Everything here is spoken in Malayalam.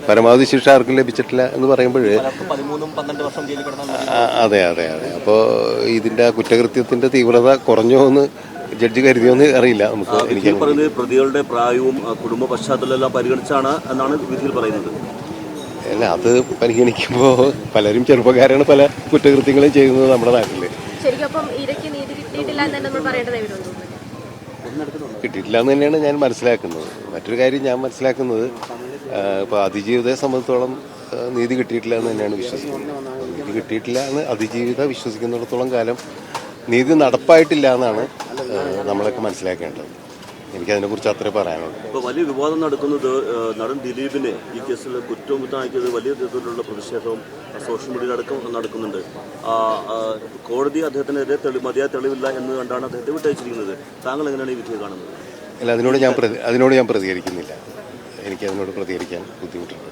പരമാവധി ശിക്ഷ ആർക്കും ലഭിച്ചിട്ടില്ല എന്ന് പറയുമ്പോൾ അതെ അതെ അതെ. അപ്പോൾ ഇതിൻ്റെ കുറ്റകൃത്യത്തിൻ്റെ തീവ്രത കുറഞ്ഞോ എന്ന് ജഡ്ജി കരുതിയോന്ന് അറിയില്ല നമുക്ക്. എനിക്ക് പറയുന്നത് പ്രതികളുടെ പ്രായവും കുടുംബ പശ്ചാത്തലം എല്ലാം പരിഗണിച്ചാണ് എന്നാണ് വിധിയിൽ പറയുന്നത്. അല്ല, അത് പരിഗണിക്കുമ്പോൾ പലരും ചെറുപ്പക്കാരാണ് പല കുറ്റകൃത്യങ്ങളും ചെയ്യുന്നത് നമ്മുടെ നാട്ടിൽ. കിട്ടിയിട്ടില്ല എന്ന് തന്നെയാണ് ഞാൻ മനസ്സിലാക്കുന്നത്. മറ്റൊരു കാര്യം ഞാൻ മനസ്സിലാക്കുന്നത്, ഇപ്പോൾ അതിജീവിതയെ സംബന്ധിച്ചോളം നീതി കിട്ടിയിട്ടില്ല എന്ന് തന്നെയാണ് വിശ്വസിക്കുന്നത്. നീതി കിട്ടിയിട്ടില്ല എന്ന് അതിജീവിത വിശ്വസിക്കുന്നിടത്തോളം കാലം നീതി നടപ്പായിട്ടില്ല എന്നാണ് നമ്മളൊക്കെ മനസ്സിലാക്കേണ്ടത്. എനിക്കതിനെക്കുറിച്ച് അത്രേ പറയാനുള്ളൂ. ഇപ്പോൾ വലിയ വിവാദം നടക്കുന്നത് നടൻ ദിലീപിനെ ഈ കേസിൽ കുറ്റമുക്തനാക്കിയത് വലിയ രീതിയിലുള്ള പ്രതിഷേധവും സോഷ്യൽ മീഡിയയിൽ അടക്കം നടക്കുന്നുണ്ട്. കോടതി അദ്ദേഹത്തിനെതിരെ മതിയായ തെളിവില്ല എന്ന് കണ്ടാണ് അദ്ദേഹത്തെ വിട്ടയച്ചിരിക്കുന്നത്. താങ്കൾ എങ്ങനെയാണ് ഈ വിധിയെ കാണുന്നത്? അല്ല, അതിനോട് ഞാൻ പ്രതികരിക്കുന്നില്ല. എനിക്കതിനോട് പ്രതികരിക്കാൻ ബുദ്ധിമുട്ടുണ്ട്.